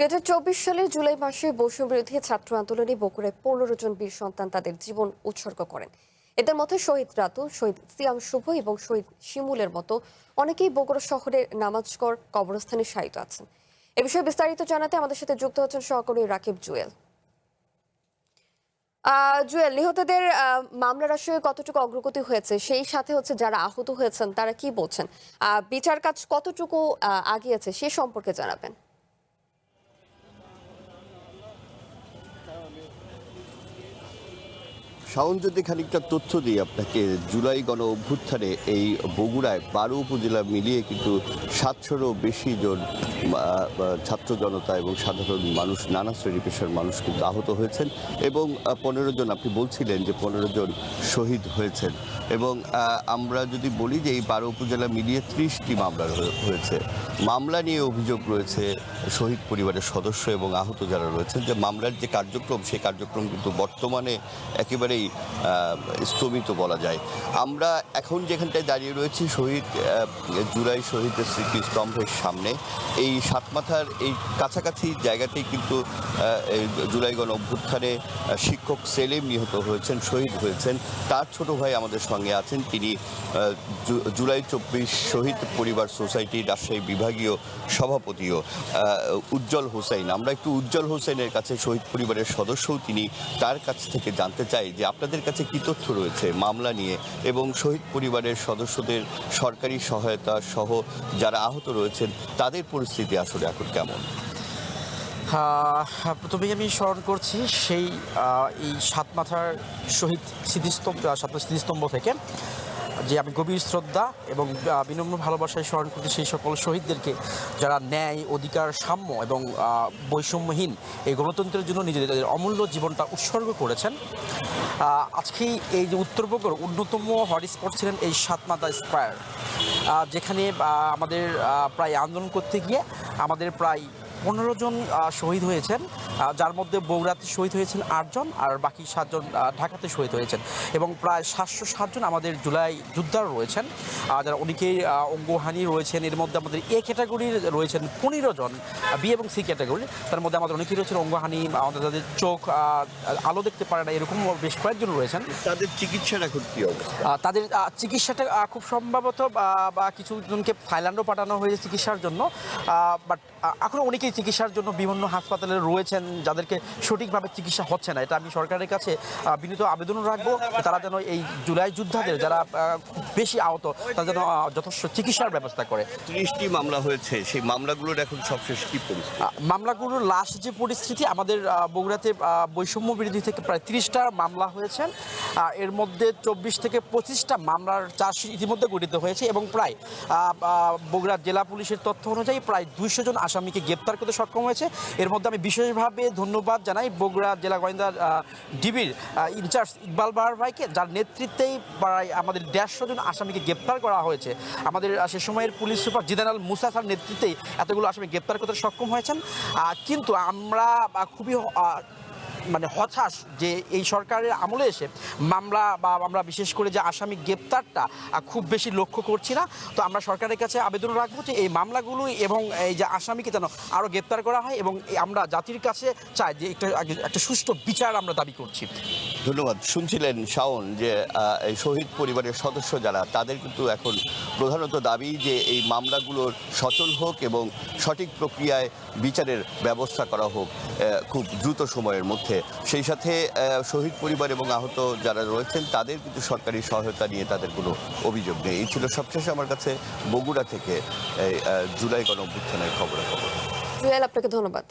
2024 সালের জুলাই মাসে বৈষম্যবিরোধী ছাত্র আন্দোলনে বগুড়ায় 15 জন বীর সন্তান তাদের জীবন উৎসর্গ করেন। এদের মধ্যে শহীদ রাতু, শহীদ সিয়াম শুভ এবং শহীদ শিমুলের মতো অনেকেই বগুড়া শহরের নামাজগড় কবরস্থানে শায়িত আছেন। এ বিষয়ে বিস্তারিত জানাতে আমাদের সাথে যুক্ত হচ্ছেন সহকর্মী রাকিব জুয়েল। জুয়েল, নিহতদের মামলার আসলে কতটুকু অগ্রগতি হয়েছে, সেই সাথে হচ্ছে যারা আহত হয়েছেন তারা কি বলছেন, বিচার কাজ কতটুকু আগিয়েছে সে সম্পর্কে জানাবেন। শাওন, যদি খানিকটা তথ্য দিই আপনাকে, জুলাই গণ অভ্যুত্থানে এই বগুড়ায় 12 উপজেলা মিলিয়ে কিন্তু 700-রও বেশি জন ছাত্র জনতা এবং সাধারণ মানুষ, নানা শ্রেণী পেশার মানুষ কিন্তু আহত হয়েছেন এবং 15 জন, আপনি বলছিলেন যে 15 জন শহীদ হয়েছেন। এবং আমরা যদি বলি যে এই 12 উপজেলা মিলিয়ে 30টি মামলা হয়েছে। মামলা নিয়ে অভিযোগ রয়েছে শহীদ পরিবারের সদস্য এবং আহত যারা রয়েছেন, যে মামলার যে কার্যক্রম, সেই কার্যক্রম কিন্তু বর্তমানে একেবারেই স্থগিত বলা যায়। আমরা এখন যেখানটায় দাঁড়িয়ে রয়েছি শহীদ জুলাই শহীদের স্মৃতিস্তম্ভের সামনে, এই সাতমাথার এই কাছাকাছি জায়গাতেই কিন্তু জুলাই গণ অভ্যুত্থানে শিক্ষক সেলিম নিহত হয়েছেন, শহীদ হয়েছেন। তার ছোট ভাই আমাদের সঙ্গে আছেন, তিনি জুলাই 24 শহীদ পরিবার সোসাইটির রাজশাহী বিভাগীয় সভাপতিও উজ্জ্বল হোসেন। আমরা একটু উজ্জ্বল হোসেনের কাছে, শহীদ পরিবারের সদস্যও তিনি, তার কাছ থেকে জানতে চাই যে আপনাদের কাছে কি তথ্য রয়েছে মামলা নিয়ে এবং শহীদ পরিবারের সদস্যদের সরকারি সহায়তা সহ যারা আহত রয়েছেন তাদের পরিস্থিতি আসলে এখন কেমন? প্রথমেই আমি স্মরণ করছি সেই এই সাতমাথার শহীদ স্মৃতিস্তম্ভ থেকে, যে আমি গভীর শ্রদ্ধা এবং বিনম্র ভালোবাসায় স্মরণ করছি সেই সকল শহীদদেরকে যারা ন্যায়, অধিকার, সাম্য এবং বৈষম্যহীন এই গণতন্ত্রের জন্য নিজেদের অমূল্য জীবনটা উৎসর্গ করেছেন। আজকেই এই যে উত্তরবঙ্গের অন্যতম হটস্পট ছিলেন এই সাতমাথা স্কয়ার, যেখানে আমাদের প্রায় আন্দোলন করতে গিয়ে আমাদের প্রায় 15 জন শহীদ হয়েছেন, যার মধ্যে বগুড়াতে শহীদ হয়েছেন 8 জন, আর বাকি 7 জন ঢাকাতে শহীদ হয়েছেন। এবং প্রায় 707 জন আমাদের জুলাই যোদ্ধার রয়েছেন, যারা অনেকেই অঙ্গহানি রয়েছেন। এর মধ্যে আমাদের এ ক্যাটাগরির রয়েছেন 15 জন, বি এবং সি ক্যাটাগরি। তার মধ্যে আমাদের অনেকেই রয়েছেন অঙ্গহানি, আমাদের যাদের চোখ আলো দেখতে পারে না, এরকম বেশ কয়েকজন রয়েছেন। তাদের চিকিৎসার এখন কি অবস্থা? তাদের চিকিৎসাটা খুব সম্ভবত বা কিছু জনকে থাইল্যান্ডও পাঠানো হয়েছে চিকিৎসার জন্য, বাট এখনও অনেকেই চিকিৎসার জন্য বিভিন্ন হাসপাতালে রয়েছেন যাদেরকে সঠিকভাবে চিকিৎসা হচ্ছে না। এটা আমি সরকারের কাছে বিনীত আবেদন রাখবো, তারা যেন এই জুলাই যোদ্ধাদের যারা খুব বেশি আহত, তারা যেন যথেষ্ট চিকিৎসার ব্যবস্থা করে। 30টি মামলা হয়েছে, সেই মামলাগুলোর এখন সবশেষ কি পরিস্থিতি? মামলাগুলোর লাস্ট যে পরিস্থিতি, আমাদের বগুড়াতে বৈষম্য বিরোধী থেকে প্রায় 30টা মামলা হয়েছে। এর মধ্যে 24 থেকে 25টা মামলার চার্জশিট ইতিমধ্যে গঠিত হয়েছে এবং প্রায় বগুড়া জেলা পুলিশের তথ্য অনুযায়ী প্রায় 200 জন আসামিকে গ্রেপ্তার করতে সক্ষম হয়েছে। এর মধ্যে আমি বিশেষভাবে ধন্যবাদ জানাই বগুড়া জেলা গোয়েন্দা ডিবির ইনচার্জ ইকবাল বাহার ভাইকে, যার নেতৃত্বেই প্রায় আমাদের 150 জন আসামিকে গ্রেপ্তার করা হয়েছে। আমাদের সে সময়ের পুলিশ সুপার জিদানাল মুসা স্যার নেতৃত্বেই এতগুলো আসামি গ্রেপ্তার করতে সক্ষম হয়েছেন। কিন্তু আমরা খুবই হতাশ যে এই সরকারের আমলে এসে মামলা বা আমরা বিশেষ করে যে আসামি গ্রেপ্তারটা খুব বেশি লক্ষ্য করছি না। তো আমরা সরকারের কাছে আবেদন রাখবো যে এই মামলাগুলো এবং এই যে আসামিকে যেন আরও গ্রেপ্তার করা হয়, এবং আমরা জাতির কাছে চাই যে একটা সুষ্ঠু বিচার আমরা দাবি করছি। ধন্যবাদ। শুনছিলেন শাওন যে এই শহীদ পরিবারের সদস্য যারা, তাদের কিন্তু এখন প্রধানত দাবি যে এই মামলাগুলোর সচল হোক এবং সঠিক প্রক্রিয়ায় বিচারের ব্যবস্থা করা হোক খুব দ্রুত সময়ের মধ্যে। সেই সাথে শহীদ পরিবার এবং আহত যারা রয়েছেন তাদের কিন্তু সরকারি সহায়তা নিয়ে তাদের কোনো অভিযোগ নেই। এই ছিল সবশেষে আমার কাছে বগুড়া থেকে জুলাই গণ অভ্যুত্থানের খবরাখবর। জুয়েল, আপনাকে ধন্যবাদ।